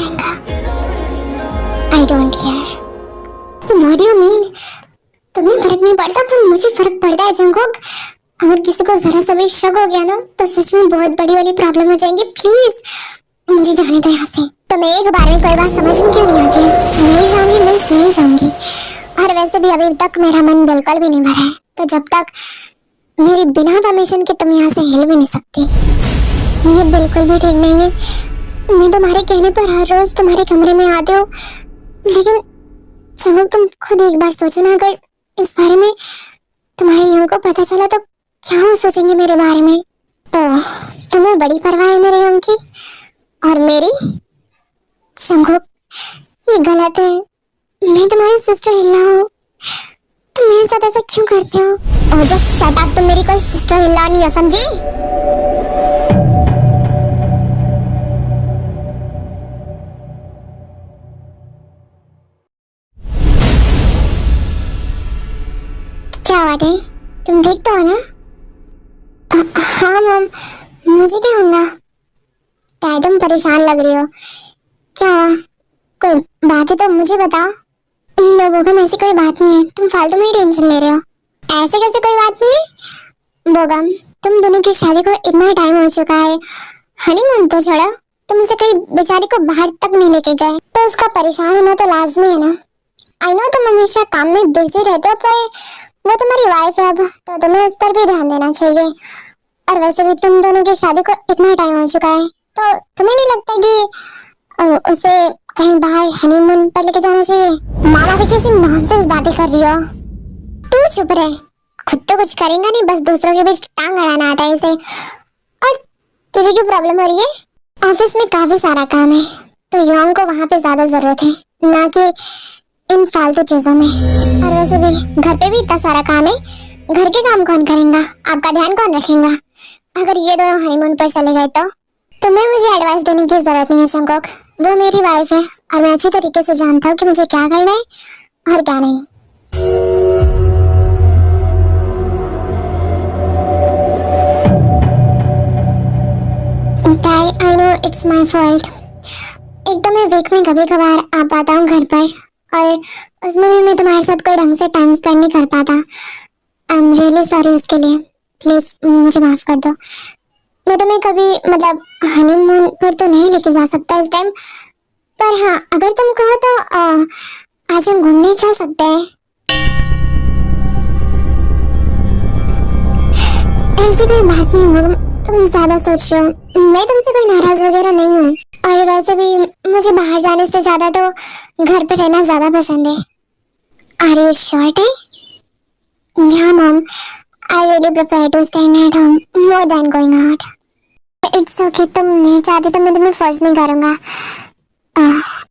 Lehenga. I don't care. What do you mean? तुम्हें फर्क नहीं पड़ता पर मुझे फर्क पड़ता है जंगकुक। अगर किसी को जरा सा भी शक हो गया ना तो सच में बहुत बड़ी वाली प्रॉब्लम हो जाएगी। प्लीज मुझे जाने दो यहाँ से। तुम्हें एक बार में कोई बात समझ में क्यों नहीं आती है? नहीं जाऊंगी मीन्स नहीं जाऊंगी। और वैसे भी अभी तक मेरा मन बिल्कुल भी नहीं भरा है, तो जब तक मेरी बिना परमिशन के तुम यहाँ से हिल भी नहीं सकती। ये बिल्कुल भी ठीक नहीं है। मैं तुम्हारे कहने पर हर रोज तुम्हारे कमरे में आती हूँ, लेकिन जंगकुक तुम खुद एक बार सोचो ना, अगर इस बारे में तुम्हारे यंग को पता चला तो क्या वो सोचेंगे मेरे बारे में? ओह, तुम्हें बड़ी परवाह है मेरे यंग की और मेरी? जंगकुक ये गलत है। मैं तुम्हारी सिस्टर हिल्ला हूँ, तुम मेरे साथ ऐसा क्यों करते हो? ओह जस्ट शट अप, तुम मेरी कोई सिस्टर हिल्ला नहीं है, समझी? क्या बात है, तुम ठीक तो हो ना? हाँ मम, मुझे क्या होगा? क्या तुम परेशान लग रही हो? क्या हुआ? कोई बात है तो मुझे बताओ। लोगों का ऐसी कोई बात नहीं है, तुम फालतू में ही टेंशन ले रहे हो। ऐसे कैसे कोई बात नहीं है? बोगम, तुम दोनों की शादी को इतना टाइम हो चुका है, हनीमून तो छोड़ो, तुम उसे कहीं बेचारी को बाहर तक नहीं लेके गए, तो उसका परेशान होना तो लाजमी है ना। आई नो तुम हमेशा काम में बिजी रहते हो, पर वो तुम्हारी वाइफ है अब, तो तुम्हें उस पर भी ध्यान देना चाहिए। और वैसे भी तुम दोनों की शादी को इतना टाइम हो चुका है, तो तुम्हें नहीं लगता कि उसे कहीं बाहर हनीमून पर लेके जाना चाहिए? मामा भी कैसी नॉनसेंस बातें कर रही हो। तू चुप रहे, खुद तो कुछ करेंगा नहीं, बस दूसरों के बीच टांग अड़ाना आता है इसे। और तुझे क्यों प्रॉब्लम हो रही है? ऑफिस में काफी सारा काम है, तो योंग को वहाँ पे ज्यादा जरूरत है, ना कि इन फालतू चीजों में। और वैसे भी घर पे भी इतना सारा काम है, घर के काम कौन करेगा? आपका ध्यान कौन रखेगा अगर ये दोनों हनीमून पर चले गए तो? तुम्हें मुझे एडवाइस देने की जरूरत नहीं है जंगकुक, वो मेरी वाइफ है और मैं अच्छी तरीके से जानता हूँ कि मुझे क्या करना है और क्या नहीं। I know it's my fault. एक तो मैं वीक में कभी कभार आ पाता हूँ घर पर, और उसमें भी मैं तुम्हारे साथ कोई ढंग से टाइम स्पेंड नहीं कर पाता। आई एम रियली सॉरी उसके लिए, प्लीज मुझे माफ कर दो। मैं तुम्हें कभी मतलब हनीमून पर तो नहीं लेके जा सकता इस टाइम, पर हाँ अगर तुम कहो तो आज हम घूमने चल सकते हैं। ऐसी कोई बात नहीं हो, तुम ज्यादा सोच रहे हो। मैं तुमसे कोई नाराज वगैरह नहीं हूँ, और वैसे भी मुझे बाहर जाने से ज्यादा तो घर पे रहना ज्यादा पसंद है। Are you sure? Yeah mom, I really prefer to staying at home more than going out. It's okay, तुम नहीं चाहती तो मैं तुम्हें फोर्स नहीं करूँगा।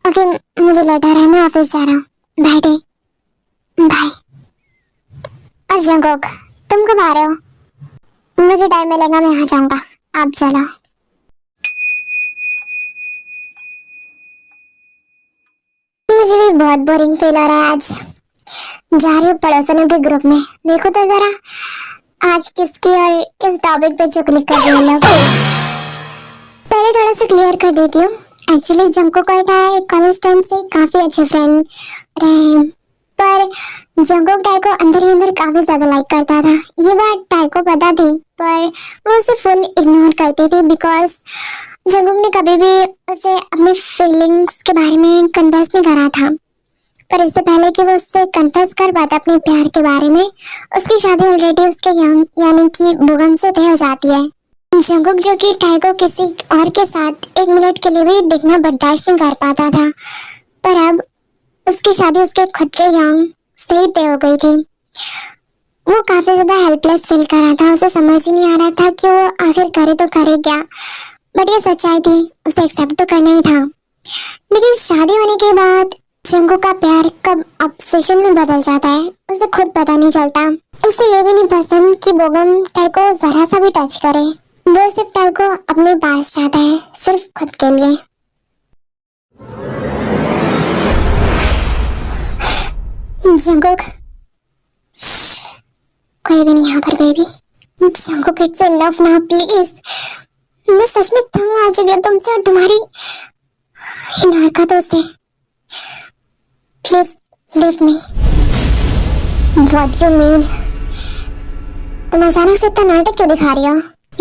ओके मुझे लेट आ रहा है, मैं ऑफिस जा रहा हूँ। Bye dad, bye. और जंगकुक तुम कब आ रहे हो? मुझे टाइम मिलेगा मैं आ जाऊँगा, आप चलो। मुझे भी बहुत बोरिंग फील हो रहा है आज। जा रही हूँ पड़ोसियों के ग्रुप में, देखो तो जरा आज किसकी और किस टॉपिक पे चुगली कर रहे हैं लोग। पहले थोड़ा सा क्लियर कर देती हूँ। एक्चुअली जंगकुक और टाई कॉलेज टाइम से काफी अच्छे फ्रेंड रहे, पर जंगकुक टाई को अंदर ही अंदर काफी ज्यादा लाइक करता था। ये बात टाई को पता थी, पर वो उसे फुल इग्नोर करती थी, बिकॉज जंगकुक ने कभी भी उसे अपने फीलिंग्स के बारे में कन्फेस नहीं करा था। पर इससे पहले कि वो उससे कन्फेस कर पाता अपने प्यार के बारे में, उसकी शादी ऑलरेडी उसके यंग यानी कि बोगम से तय हो जाती है। जंगकुक जो कि टाई को किसी और के साथ एक मिनट के लिए भी देखना बर्दाश्त नहीं कर पाता था, पर अब उसकी शादी उसके खुद के यंग से ही तय हो गई थी। वो काफी ज्यादा हेल्पलेस फील कर रहा था, उसे समझ ही नहीं आ रहा था कि वो आखिर करे तो करे क्या। बट ये सच्चाई थी, उसे एक्सेप्ट तो करना ही था। लेकिन शादी होने के बाद जंगकुक का प्यार कब ऑब्सेशन में बदल जाता है उसे खुद पता नहीं चलता। उसे ये भी नहीं पसंद कि बोगम टाई को जरा सा भी टच करे। वो सिर्फ टाई को अपने पास चाहता है, सिर्फ खुद के लिए। जंगकुक कोई भी नहीं यहाँ पर baby. Jungkook it's enough now please. मैं सच में तंग आ चुकी हूँ तुमसे और तुम्हारी इनार का दोस्त है। Please leave me. What you mean? तुम अचानक से इतना नाटक क्यों दिखा रही हो?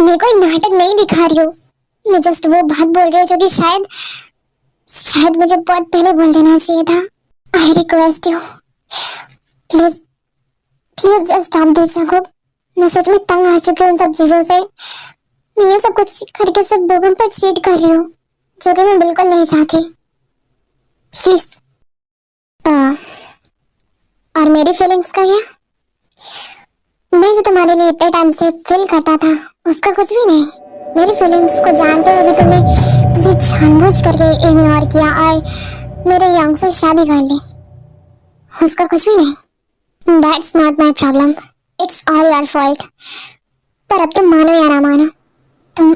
मैं कोई नाटक नहीं दिखा रही हूँ। मैं जस्ट वो बात बोल रही हूँ जो कि शायद शायद मुझे बहुत पहले बोल देना चाहिए था। I request you, please please just stop this Jungkook. मैं सच में तंग आ चुकी हूँ इन सब चीजों से। मैं ये सब कुछ करके सिर्फ बोगम पर चीट कर रही हूँ, जो कि मैं बिल्कुल नहीं चाहती। प्लीज। और मेरी फीलिंग्स का क्या? मैं जो तुम्हारे लिए इतने टाइम से फील करता था उसका कुछ भी नहीं। मेरी फीलिंग्स को जानते हुए भी तुमने मुझे जानबूझ करके इग्नोर किया और मेरे यंग से शादी कर ली, उसका कुछ भी नहीं। That's not my problem. It's all your fault. पर अब तुम मानो या ना मानो, तुम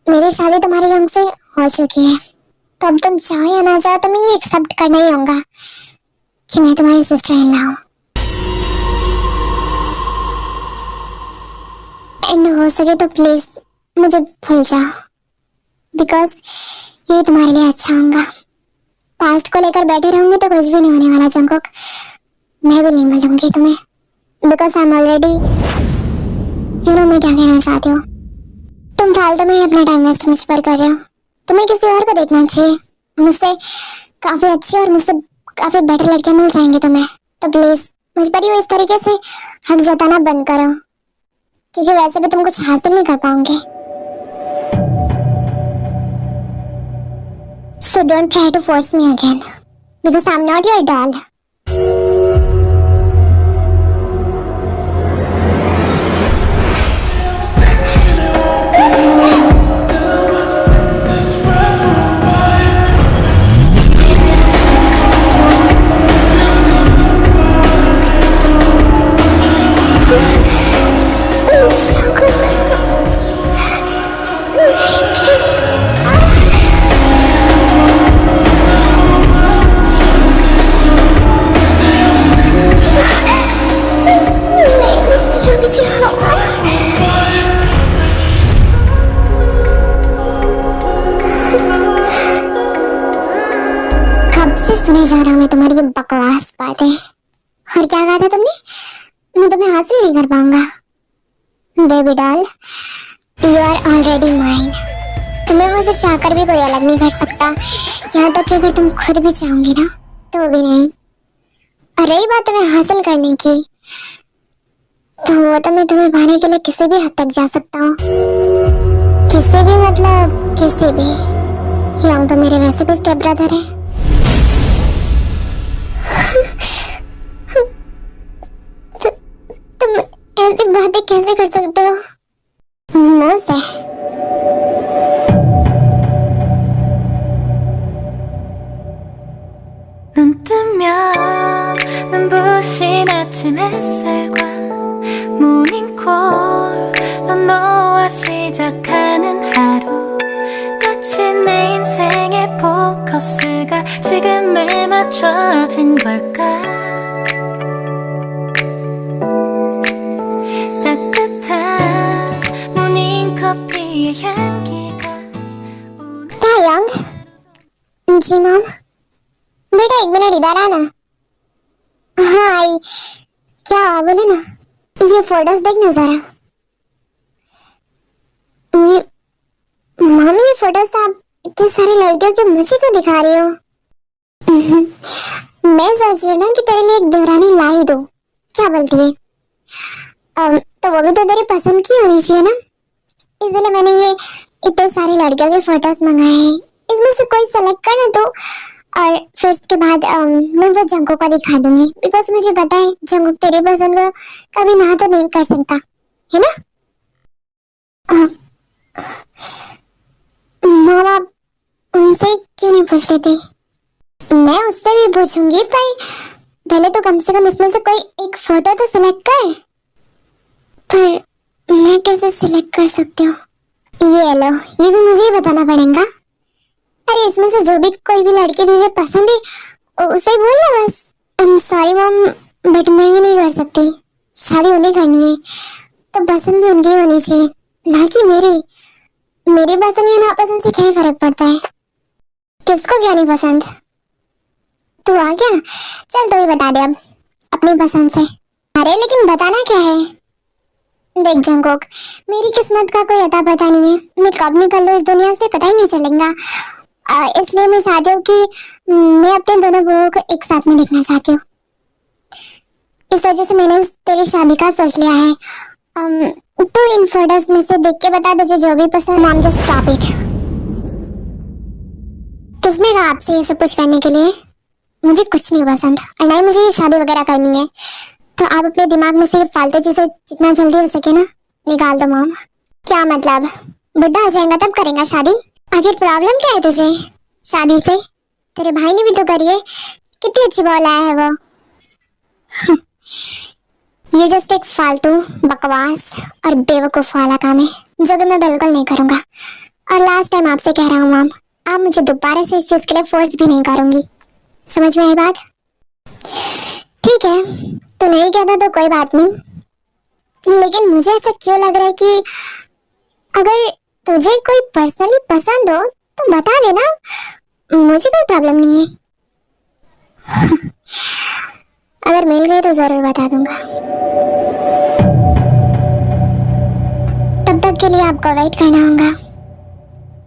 मेरी शादी तुम्हारे यंग से हो चुकी है। तो अब तुम चाहो या ना चाहो तुम्हें ये एक्सेप्ट करना ही होगा कि मैं तुम्हारी सिस्टर इन लॉ हूँ। एंड हो सके तो प्लीज मुझे भूल जाओ, बिकॉज ये तुम्हारे लिए अच्छा होगा। पास्ट को लेकर बैठे रहूंगी तो कुछ भी नहीं होने वाला जंकुक। मैं भी नहीं मिलूंगी तुम्हें, because I am already you know मैं क्या कहना चाहती हूँ। तुम फालतू में ही अपना टाइम वेस्ट मुझ पर कर रहे हो। तुम्हें किसी और को देखना चाहिए। मुझसे काफी अच्छी और मुझसे काफी बेटर लड़कियां मिल जाएंगी तुम्हें। तो प्लीज मुझ पर ही इस तरीके से हक जताना बंद करो, क्योंकि वैसे भी तुम कुछ हासिल नहीं कर पाओगे। So don't try to force me again, because I'm not your doll. सुने जा रहा हूँ मैं तुम्हारी ये बकवास बातें। और क्या कहा था तुमने? मैं तुम्हें हासिल नहीं कर पाऊंगा। Baby doll, you are already mine. तुम्हें मुझसे चाहकर भी कोई अलग नहीं कर सकता, यहाँ तक कि अगर तुम खुद भी चाहोगी ना तो भी नहीं। और रही बात तुम्हें हासिल करने की, तो वो तो मैं तुम्हें पाने के लिए किसी भी हद तक जा सकता हूँ। किसी भी मतलब किसी भी। यंग तो मेरे वैसे भी स्टेप ब्रदर है। तुम ऐसी बातें कैसे कर सकते हो मुझसे? 눈 뜨면 눈부신 아침 햇살과 모닝콜로 너와 시작하는 하루, 마치 내 인생의 포커스가 지금에 맞춰진 걸까. 따뜻한 모닝커피의 향기가 क्या यंग? जी मॉम। बेटा एक मिनट इधर आना। हाँ आई। क्या बोले ना? ये फोटोज देखना जरा। ये मम्मी, ये फोटोज आप इतने सारी लड़कियों की मुझे क्यों दिखा रही हो? मैं सोच रही हूँ ना कि तेरे लिए एक देवरानी ला ही दो। क्या बोलती है? तो वो भी तो तेरी पसंद की होनी चाहिए ना, इसलिए मैंने ये इतने सारी लड़कियों के फोटोज मंगाए हैं। इसमें से कोई सेलेक्ट करना तो, और फिर उसके बाद मैं वो जंकुक को दिखा दूंगी, बिकॉज मुझे पता है जंकुक तेरी पसंद को कभी ना तो नहीं कर सकता, है ना? माँ बाप उनसे क्यों नहीं पूछ लेते? मैं उससे भी पूछूंगी, पर पहले तो कम से कम इसमें से कोई एक फोटो तो सिलेक्ट कर। पर मैं कैसे सिलेक्ट कर सकती हूँ? ये लो, ये भी मुझे ही बताना पड़ेगा। अरे इसमें से जो भी कोई भी लड़की तुझे पसंद है उसे बोल ना बस। I am sorry mom, but मैं ये नहीं कर सकती। शादी उन्हें करनी है तो पसंद भी उनकी होनी चाहिए, ना कि मेरी। मेरी पसंद या नापसंद से क्या ही फर्क पड़ता है? किसको क्या नहीं पसंद? तू आ गया, चल तू ही बता दे अब अपनी पसंद से। अरे लेकिन बताना क्या है? देख जंगकोक, मेरी किस्मत का कोई अता पता नहीं है, मैं कब निकल लूं इस दुनिया से पता ही नहीं चलेगा। इसलिए मैं चाहती हूँ कि मैं अपने दोनों बुओं को एक साथ में देखना चाहती हूँ। इस वजह से मैंने तेरी शादी का सोच लिया है। तू इन फोटोज में से देख के बता तुझे जो भी पसंद। Mom just stop it. किसने कहा आपसे ये सब कुछ करने के लिए? मुझे कुछ नहीं पसंद और ना ही मुझे ये शादी वगैरह करनी है। तो आप अपने दिमाग में से ये फालतू चीजें जितना जल्दी हो सके ना निकाल दो मॉम। क्या मतलब? बुढ़ा हो जाएगा तब करेंगा शादी? आखिर प्रॉब्लम क्या है तुझे शादी से? तेरे भाई ने भी तो करी है, कितनी अच्छी बॉल आया है वो। ये जस्ट एक फालतू बकवास और बेवकूफ वाला काम है जो कि मैं बिल्कुल नहीं करूंगा। और लास्ट टाइम आपसे कह रहा हूँ मॉम, आप मुझे दोबारा से इस चीज के लिए फोर्स भी नहीं करूंगी। समझ में आई बात? ठीक है, तो नहीं कहता तो कोई बात नहीं, लेकिन मुझे ऐसा क्यों लग रहा है कि अगर तुझे कोई पर्सनली पसंद हो तो बता देना, मुझे कोई प्रॉब्लम नहीं है। अगर मिल गए तो जरूर बता दूंगा। तब तक के लिए आपको वेट करना होगा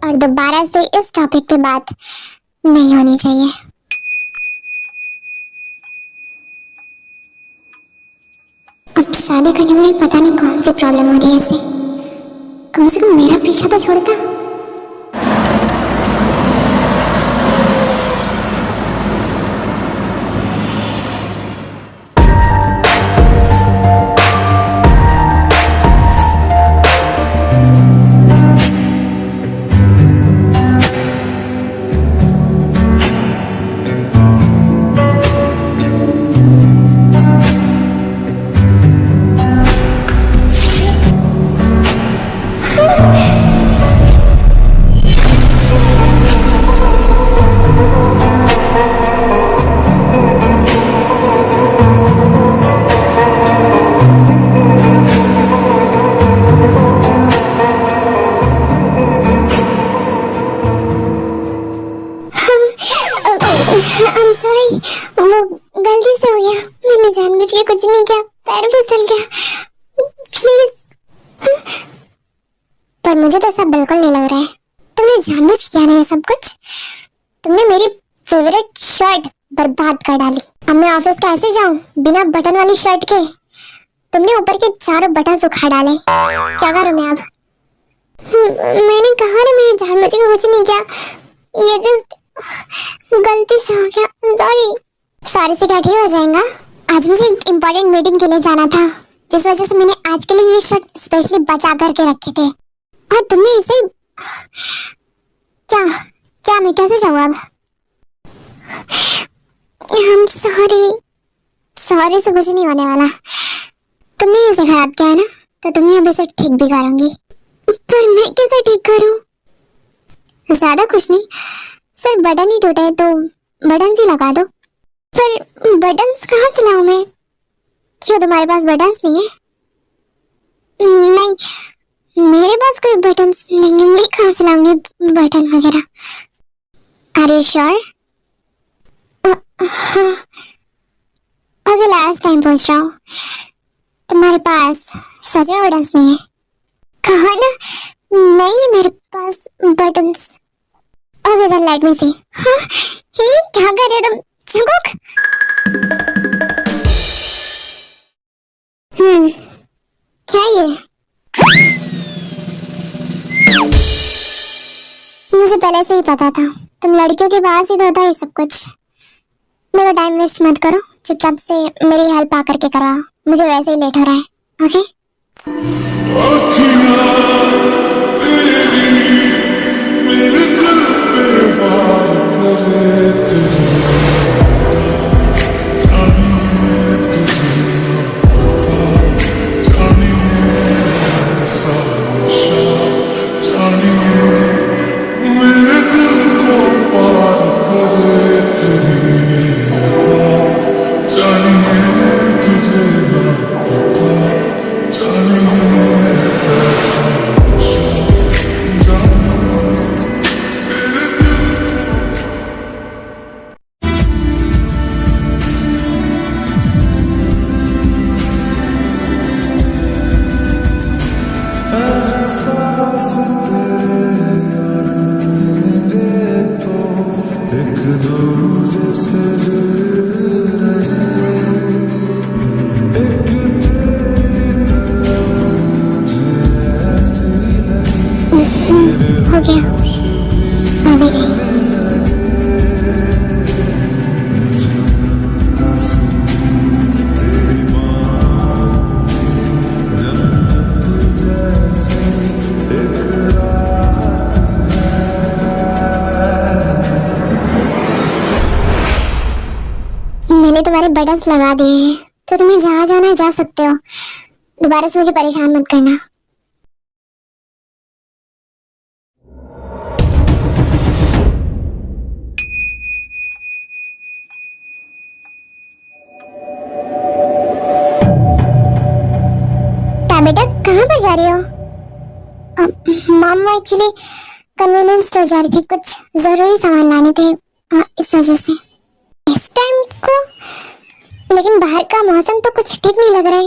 और दोबारा से इस टॉपिक पे बात नहीं होनी चाहिए। अब शादी करने में पता नहीं कौन सी प्रॉब्लम हो रही है इसे। कम से कम मेरा पीछा तो छोड़ता। I'm sorry, वो गलती से हो गया, मैंने जानबूझ के कुछ नहीं किया, पैर फिसल गया, प्लीज। पर मुझे तो सब बिल्कुल नहीं लग रहा है तुमने जानबूझ किया ना ये सब कुछ। तुमने मेरी फेवरेट शर्ट बर्बाद कर डाली। अब मैं ऑफिस कैसे जाऊं बिना बटन वाली शर्ट के? तुमने ऊपर के चारों बटन उखाड़ डाले, क्या करूं मैं अब? मैंने कहा ना मैंने जानबूझ के कुछ नहीं किया, ये जस्ट गलती से हो गया। सॉरी से क्या ठीक हो जाएगा? आज मुझे एक इम्पोर्टेंट मीटिंग के लिए जाना था, जिस वजह से मैंने आज के लिए ये शर्ट स्पेशली बचा करके रखे थे और तुमने इसे क्या क्या मैं कैसे जाऊँ अब? I'm सॉरी से कुछ नहीं होने वाला। तुमने इसे खराब किया है ना, तो तुम अब इसे ठीक भी करूंगी। पर मैं कैसे ठीक करूं? ज्यादा कुछ नहीं, सिर्फ बटन ही टूटे तो बटन ही लगा दो। पर बटन्स कहाँ से लाऊं मैं? क्यों तुम्हारे पास बटन्स नहीं है? नहीं, मेरे पास कोई बटन्स नहीं है, मैं कहाँ से लाऊंगी बटन वगैरह? Are you sure? अगर लास्ट टाइम पूछ रहा हूँ, तुम्हारे पास सच में बटन्स नहीं है? कहा ना नहीं है मेरे पास buttons. Okay then let me see. हाँ, ये क्या कर रहे हो तुम जंगकोक? क्या ये? मुझे पहले से ही पता था, तुम लड़कियों के पास ही तो होता है सब कुछ। देखो टाइम वेस्ट मत करो, चुपचाप से मेरी हेल्प आकर के कराओ, मुझे वैसे ही लेट हो रहा है। ओके? तुझे ना पता जाने ऐसा हो गया अभी नहीं। मैंने तुम्हारे बटन्स लगा दिए हैं तो तुम्हें जहाँ जाना है जा सकते हो। दोबारा से मुझे परेशान मत करना। बेटा कहाँ पर जा रही हो? मम्मा एक्चुअली कन्वीनियंस स्टोर जा रही थी, कुछ जरूरी सामान लाने थे इस वजह से। इस टाइम को लेकिन बाहर का मौसम तो कुछ ठीक नहीं लग रहा है।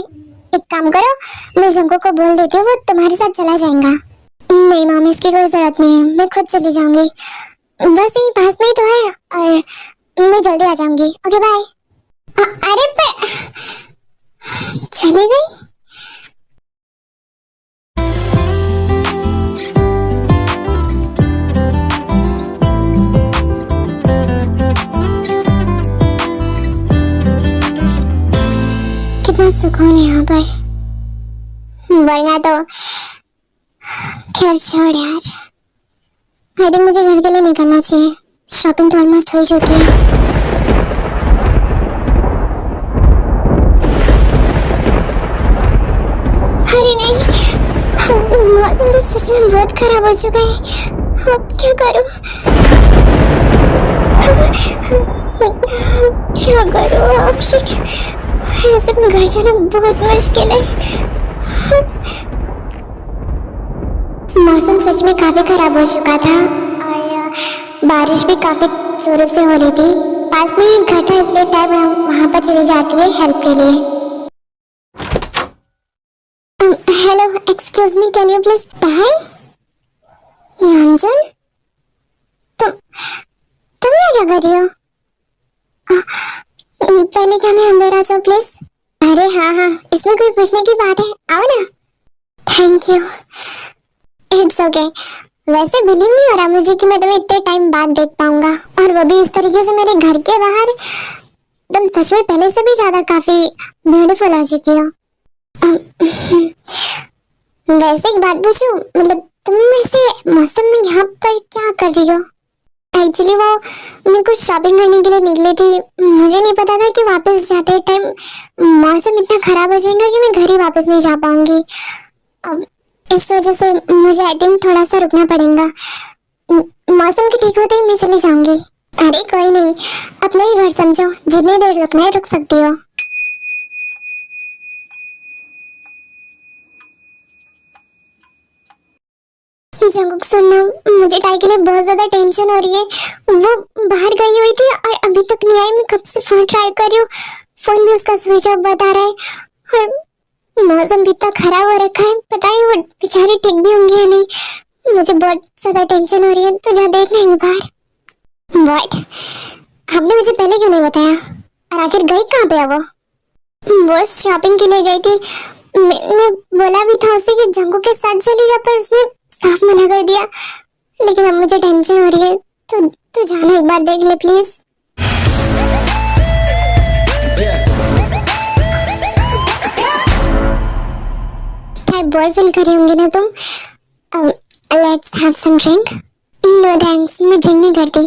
एक काम करो, मैं जंगो को बोल देती हूँ, वो तुम्हारे साथ चला जाएगा। नहीं मॉम, इसकी कोई जरूरत नहीं है, मैं खुद चली जाऊंगी। बस यही पास में ही तो है और मैं जल्दी आ जाऊंगी। Okay bye. अरे पर चली गई। कितना सुकून है यहाँ पर, वरना तो खैर छोड़ यार। आई थिंक मुझे घर के लिए निकलना चाहिए। शॉपिंग तो ऑलमोस्ट हो चुकी है। अरे नहीं, मौसम तो सच में बहुत खराब हो चुका है। अब क्या करूं? क्या करूं? शिट, ऐसे में घर जाना बहुत मुश्किल है। मौसम सच में काफी खराब हो चुका था और बारिश भी काफी जोरों से हो रही थी। पास में एक घर था इसलिए टैब वहां पर चली जाती है हेल्प के लिए। Hello excuse me, can you please buy? Anjan, तुम यहाँ क्या कर रही हो? पहले क्या मैं अंदर आ जाऊँ प्लीज? अरे हाँ हाँ, इसमें कोई पूछने की बात है, आओ ना। Thank you. It's okay. वैसे बिलीव नहीं हो रहा मुझे कि मैं तुम्हें इतने टाइम बाद देख पाऊंगा, और वो भी इस तरीके से मेरे घर के बाहर। तुम सच में पहले से भी ज्यादा काफी ब्यूटीफुल हो चुकी हो। वैसे एक बात पूछूं, मतलब तुम ऐसे मौसम में यहाँ पर क्या कर रही हो? एक्चुअली वो मैं कुछ शॉपिंग करने के लिए निकली थी। मुझे नहीं पता था कि वापस जाते टाइम मौसम इतना खराब हो जाएगा कि मैं घर ही वापस नहीं जा पाऊंगी। अब इस वजह से मुझे आई थिंक थोड़ा सा रुकना पड़ेगा। मौसम के ठीक होते ही मैं चली जाऊंगी। अरे कोई नहीं, अपना ही घर समझो, जितनी देर रुकना है रुक सकती हो। जंगुक सुनना, मुझे टाई के लिए बहुत ज्यादा टेंशन हो रही है। वो बाहर गई हुई थी और अभी तक नहीं आई। मैं कब से फोन ट्राई कर रही हूँ, फोन भी उसका स्विच ऑफ बता रहा है और मौसम भी इतना खराब हो रखा है। पता नहीं वो बेचारी ठीक भी होंगी या नहीं। मुझे बहुत ज्यादा टेंशन हो रही है, तो जा देखना है बाहर। व्हाट? आपने मुझे पहले क्यों नहीं बताया? और आखिर गई कहाँ पे है वो शॉपिंग के लिए गई थी। मैंने बोला भी था उसे कि जंगू के साथ चली जा, पर उसने साफ मना कर दिया। लेकिन अब मुझे टेंशन हो रही है, तो जाना एक बार देख ले प्लीज। बोर फील कर रही होंगी ना तुम? Let's have some drink. No thanks, मैं ड्रिंक नहीं करती।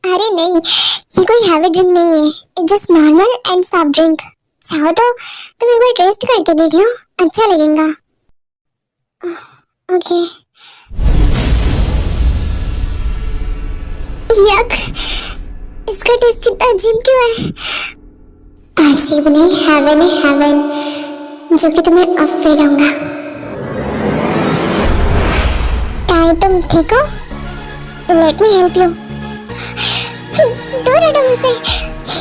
अरे नहीं, ये कोई हैवी ड्रिंक नहीं है, it's just normal and soft drink. चाहो तो तुम एक बार टेस्ट करके देख लो, अच्छा लगेगा। ओके। यक, इसका टेस्ट इतना अजीब क्यों है? अजीब नहीं, हेवन है हेवन, जो कि तुम्हें अब फील होगा। टाई, तुम ठीक हो? Let me help you. दूर हटो मुझसे,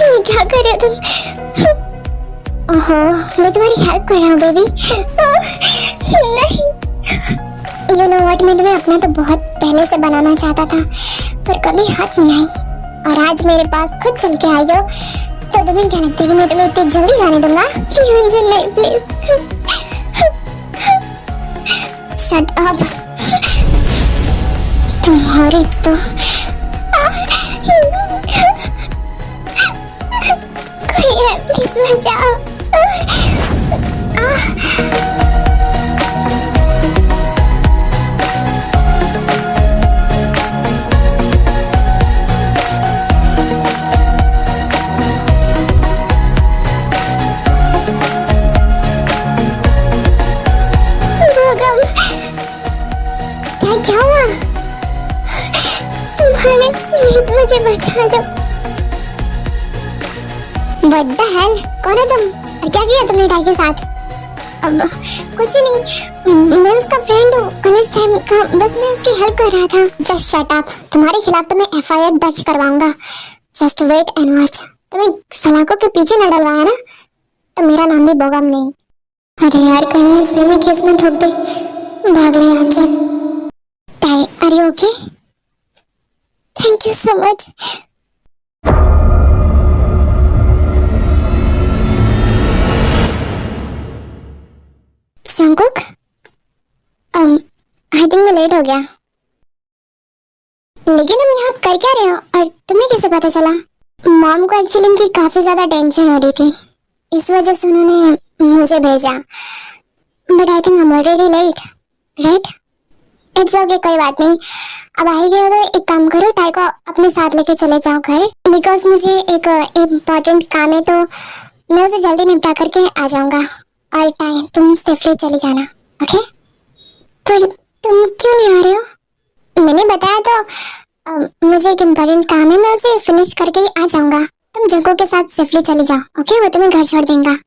ये क्या कर रहे हो तुम? ओहो, मैं तुम्हारी हेल्प कर रहा हूँ बेबी। नहीं, यू नो व्हाट, मैं तुम्हें अपना तो बहुत पहले से बनाना चाहता था, पर कभी हाथ नहीं आई। और आज मेरे पास खुद चल के आई हो, तो तुम्हें क्या लगता है कि मैं तुम्हें इतनी जल्दी जाने दूंगा? युंजन नहीं, प्लीज शट अप। तुम्हारी तो कोई है, प्लीज बचाओ। क्या हुआ तुम्हारे? प्लीज मुझे बचा लो। What the hell? कौन है तुम और क्या किया तुमने टाई के साथ? अब कुछ नहीं, मैं उसका फ्रेंड हूँ कॉलेज टाइम का, बस मैं उसकी हेल्प कर रहा था। Just shut up. तुम्हारे खिलाफ तो मैं FIR दर्ज करवाऊंगा। Just wait and watch. तुम्हें सलाखों के पीछे न डलवाया ना तो मेरा नाम भी बोगम नहीं। अरे यार कहीं इसे में केस न ठोक दे। भाग ले Anjan. Tae, are you okay? Thank you so much. Jungkook, I think मैं लेट हो गया। लेकिन हम यहाँ कर क्या रहे हो और तुम्हें कैसे पता चला? मॉम को एक्चुअली इनकी काफी ज्यादा टेंशन हो रही थी, इस वजह से उन्होंने मुझे भेजा। But I think I am already late, right? It's okay, कोई बात नहीं। अब आ ही गए तो एक काम करो, टाई को अपने साथ लेके चले जाओ घर, बिकॉज मुझे एक इम्पोर्टेंट काम है, तो मैं उसे जल्दी निपटा करके आ जाऊंगा। और टाई, तुम सेफली चले जाना, ओके? पर तुम क्यों नहीं आ रहे हो? मैंने बताया तो मुझे एक इम्पोर्टेंट काम है, मैं उसे फिनिश करके ही आ जाऊंगा। तुम जंगकुक के साथ सेफली चले जाओ, ओके? वो तुम्हें घर छोड़ देगा।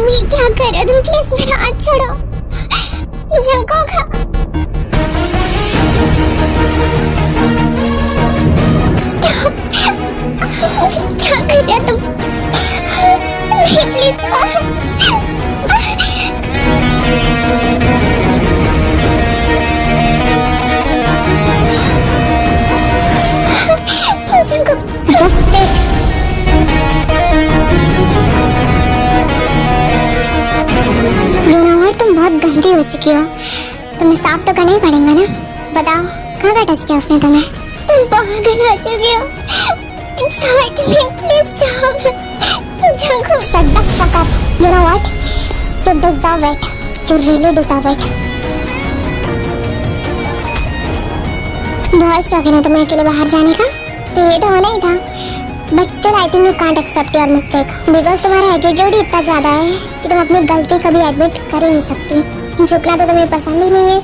ये क्या कर रहे हो तुम? प्लीज मेरा हाथ छोड़ो। जंगकुक, क्या कर रहे हो तुम? Please Jungkook, just wait. तुम बहुत गंदी हो चुकी हो, तुम्हें साफ तो करना ही पड़ेगा ना। बताओ कहाँ का टच किया उसने तुम्हें? तुम पागल हो चुकी हो। It's hurting, please stop. Jungkook, shut the fuck up. You know what? You deserve it. You really deserve it. बहुत शौक है ना तुम्हें अकेले बाहर जाने का? तो ये तो होना ही था। But still I think you can't accept your mistake, because तुम्हारा एटीट्यूड ही इतना ज्यादा है कि तुम अपनी गलती कभी एडमिट कर ही नहीं सकती। झुकना तो तुम्हें पसंद ही नहीं है,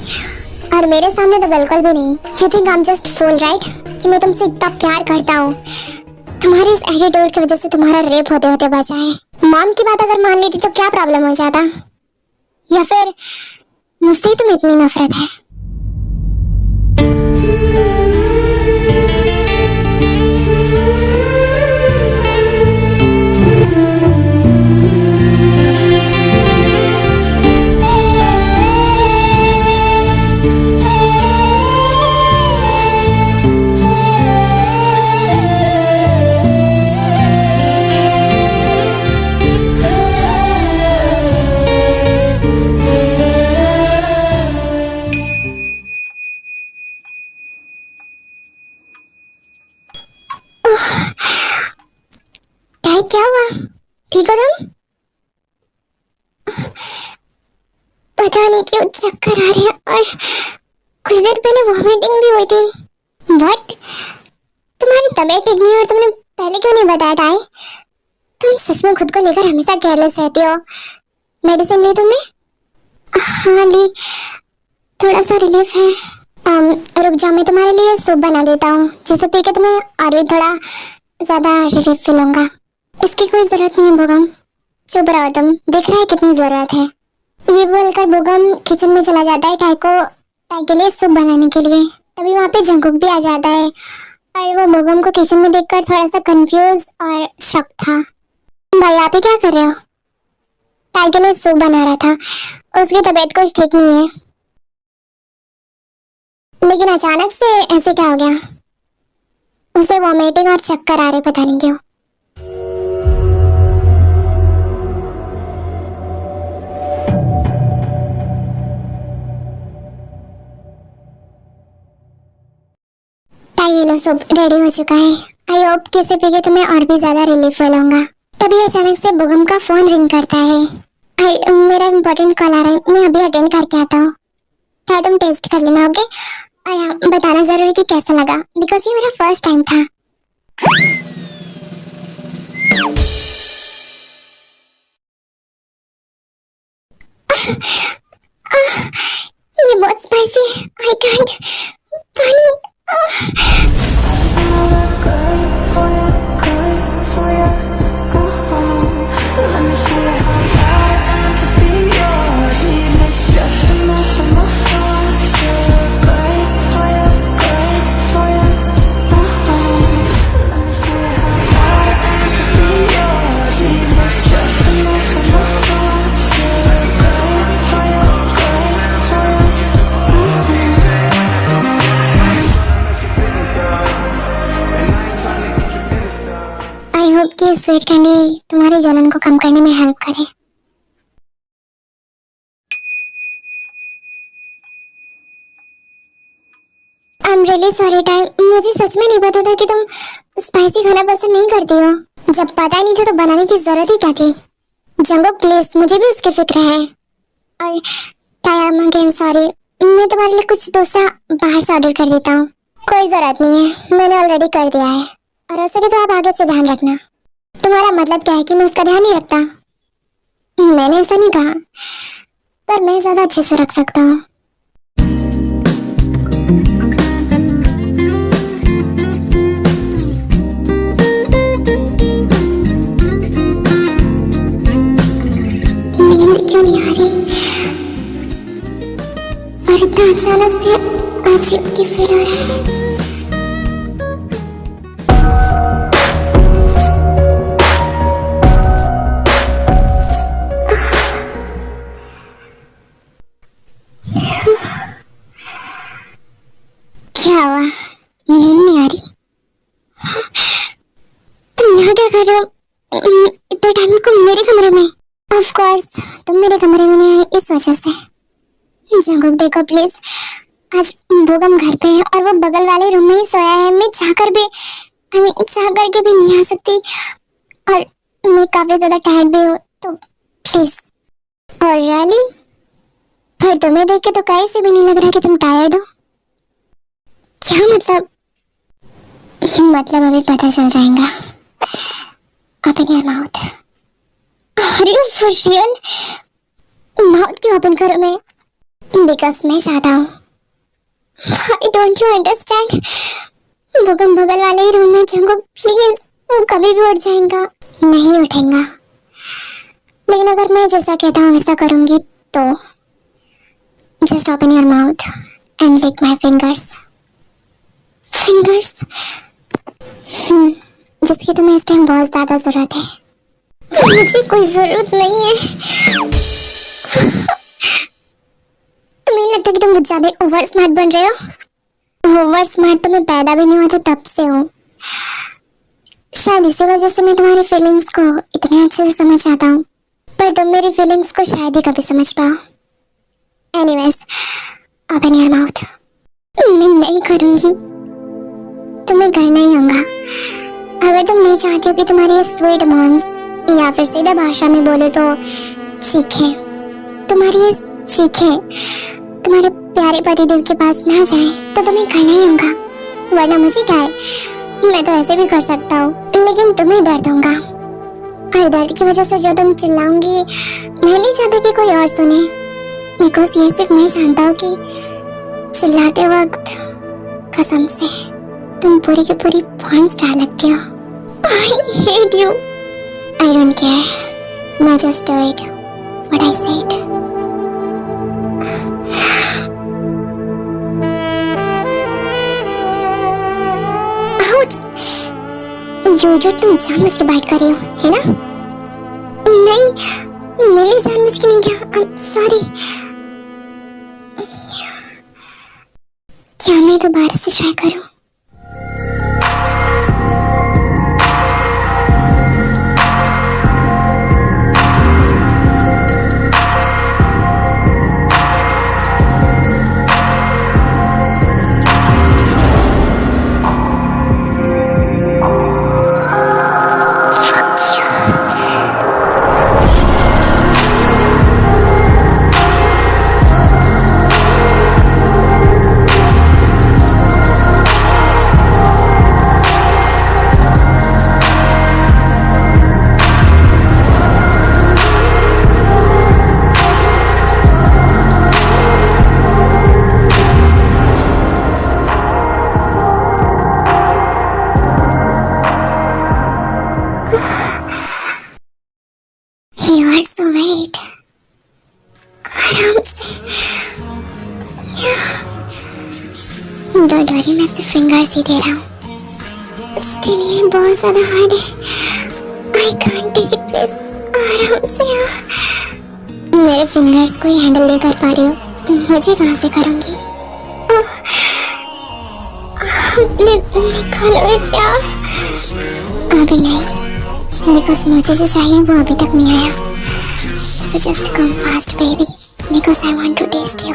और मेरे सामने तो बिल्कुल भी नहीं। You think I am just fool, right? कि मैं तुमसे इतना प्यार करता हूँ। तुम्हारे इस एटीट्यूड की वजह से तुम्हारा रेप होते होते बचा है। मॉम की बात अगर मान लेती तो क्या प्रॉब्लम हो जाता? या फिर मुझसे तुम्हें इतनी नफरत है? क्या हुआ? ठीक हो तुम? पता नहीं क्यों चक्कर आ रहे हैं और कुछ देर पहले वॉमिटिंग भी हुई थी। बट तुम्हारी तबीयत ठीक नहीं है और तुमने पहले क्यों नहीं बताया टाई? तुम सच में खुद को लेकर हमेशा केयरलेस रहती हो। मेडिसिन ली तुमने? हाँ ली, थोड़ा सा रिलीफ है। रुक जाओ, मैं तुम्हारे लिए सूप बना देता हूँ, जिसे पी के तुम्हें और भी थोड़ा ज्यादा रिलीफ फील होगा। इसकी कोई जरूरत नहीं है बोगम, चुप रहो तुम, दिख रहा है कितनी जरूरत है। ये बोलकर बोगम किचन में चला जाता है टाई के लिए सूप बनाने के लिए। तभी वहाँ पे जंगकुक भी आ जाता है और वो बोगम को किचन में देखकर थोड़ा सा कंफ्यूज और शॉक था। भाई आप ही क्या कर रहे हो? ताई के लिए सूप बना रहा था, उसकी तबीयत कुछ ठीक नहीं है। लेकिन अचानक से ऐसे क्या हो गया? उसे वॉमिटिंग और चक्कर आ रहे, पता नहीं क्यों। ये लो सूप रेडी हो चुका है। आई होप कि इसे पी के तुम्हें और भी ज्यादा रिलीफ फील होगा। तभी अचानक से बोगम का फोन रिंग करता है। मेरा इम्पोर्टेंट कॉल आ रहा है, मैं अभी अटेंड करके आता हूँ। क्या तुम टेस्ट कर लेना, ओके? और हाँ, बताना जरूर कि कैसा लगा, बिकॉज ये मेरा फर्स्ट टाइम था। ये बहुत स्पाइसी, आई कांट। पानी। आई होप कि स्वीट कैंडी तुम्हारी जलन को कम करने में हेल्प करे। I am really sorry time, मुझे सच में नहीं पता था कि तुम स्पाइसी खाना पसंद नहीं करती हो। जब पता नहीं था तो बनाने की जरूरत ही क्या थी? जंगुक प्लीज, मुझे भी उसकी फिक्र है। और tie, I am again sorry, मैं तुम्हारे लिए कुछ दूसरा बाहर से ऑर्डर कर देता हूँ। कोई जरूरत नहीं है, मैंने ऑलरेडी कर दिया है। और हो सके तो आप आगे से ध्यान रखना। तुम्हारा मतलब क्या है कि मैं उसका ध्यान नहीं रखता? मैंने ऐसा नहीं कहा, पर मैं ज्यादा अच्छे से रख सकता हूँ। नींद क्यों नहीं आ रही? और इतना अचानक से अजीब की फील हो रहा है। क्या हुआ? नींद नहीं आ रही? तुम यहाँ क्या कर रहे हो इतने टाइम को मेरे कमरे में? ऑफ कोर्स तुम मेरे कमरे में नहीं आई इस वजह से। जंगुक देखो प्लीज, आज बोगम घर पे है और वो बगल वाले रूम में ही सोया है। मैं चाह करके भी नहीं आ सकती, और मैं काफी ज्यादा टायर्ड भी हूँ, तो प्लीज। और रियली, फिर तुम्हें देख के तो कहीं से भी नहीं लग रहा कि तुम टायर्ड हो। क्या मतलब? अभी पता चल जाएगा। Open your mouth. Are you for real? Mouth क्यों ओपन करो मैं? बिकॉज मैं चाहता हूँ। I don't you understand? Bogum बगल वाले ही रूम में। जंगुक प्लीज, वो कभी भी उठ जाएगा। नहीं उठेगा, लेकिन अगर मैं जैसा कहता हूँ वैसा करूंगी तो just open your mouth and lick my fingers. Fingers जिसकी तुम्हें इस टाइम बहुत ज्यादा जरूरत है। मुझे कोई जरूरत नहीं है। तुम्हें लगता है कि तुम मुझ ज्यादा ओवर स्मार्ट बन रहे हो? ओवर स्मार्ट तो मैं पैदा भी नहीं हुआ था तब से हूँ। शायद इसी वजह से मैं तुम्हारी फीलिंग्स को इतने अच्छे से समझ आता हूँ, पर तुम मेरी फीलिंग्स को शायद ही कभी समझ पाओ। Anyways, open your mouth. मैं नहीं करूंगी, तुम्हें करना ही होगा। अगर तुम नहीं चाहती हो कि तुम्हारी ये स्वीट मॉन्स, या फिर सीधा भाषा में बोले तो चीखें, तुम्हारी ये चीखें तुम्हारे प्यारे पतिदेव के पास ना जाए, तो तुम्हें करना ही होगा। वरना मुझे क्या है, मैं तो ऐसे भी कर सकता हूँ, लेकिन तुम्हें दर्द होगा। और दर्द की वजह से जो तुम चिल्लाऊंगी, मैं नहीं चाहती कि कोई और सुने, बिकॉज ये सिर्फ मैं जानता हूँ कि चिल्लाते वक्त कसम से तुम पूरी की पूरी पॉर्न स्टार लगती हो। I hate you. I don't care. Now just do it. What I said. जो तुम जानबूझ के बाइट कर रही हो, है ना? नहीं, मैंने जानबूझ के नहीं किया। I am sorry. क्या मैं दोबारा से ट्राई करूं? You are so right. आराम से। Don't worry, मैं सिर्फ फिंगर्स ही दे रहा हूँ। Still ये बहुत ज़्यादा हार्ड है। I can't take it, please. आराम से यार। मेरे फिंगर्स को ही हैंडल नहीं कर पा रही हूँ। मुझे कहाँ से करूँगी? प्लीज निकालो इसे यार। अभी नहीं, बिकॉज मुझे जो चाहिए वो अभी तक नहीं आया। So just come fast, baby, because I want to taste you.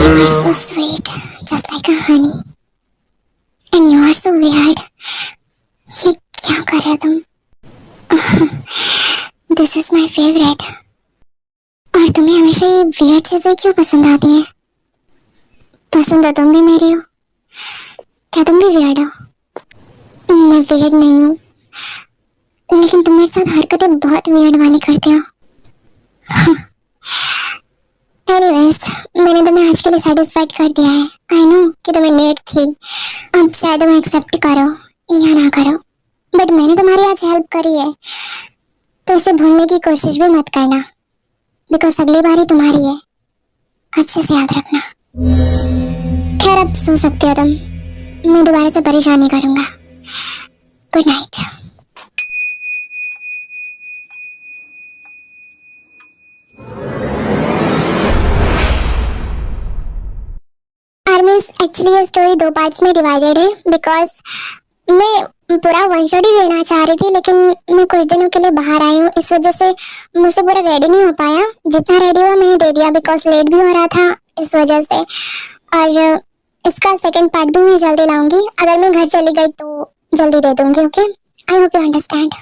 You are so sweet, just like a honey. And you are so weird. ये क्या कर रहे हो तुम? This is my favorite. और तुम्हें हमेशा ये weird चीजें क्यों पसंद आती हैं? पसंद तो तुम भी मेरी हो। क्या तुम भी weird हो? मैं weird नहीं हूँ, लेकिन तुम मेरे साथ हरकतें बहुत weird वाली करते हो। Anyways, मैंने तुम्हें आज के लिए satisfied कर दिया है। I know कि तुम्हें नीड थी। अब शायद तुम एक्सेप्ट करो या ना करो, बट मैंने तुम्हारी आज हेल्प करी है, तो इसे भूलने की कोशिश भी मत करना, बिकॉज अगली बारी तुम्हारी है। अच्छे से याद रखना। खैर अब सो सकते हो तुम, मैं दोबारा से परेशान नहीं करूंगा। Good night. एक्चुअली ये स्टोरी 2 पार्ट्स में डिवाइडेड है, बिकॉज मैं पूरा वन शॉट ही देना चाह रही थी, लेकिन मैं कुछ दिनों के लिए बाहर आई हूँ, इस वजह से मुझसे पूरा रेडी नहीं हो पाया। जितना रेडी हुआ मैंने दे दिया, बिकॉज लेट भी हो रहा था इस वजह से। और इसका सेकंड पार्ट भी मैं जल्दी लाऊंगी। अगर मैं घर चली गई तो जल्दी दे दूंगी। Okay, I hope you understand.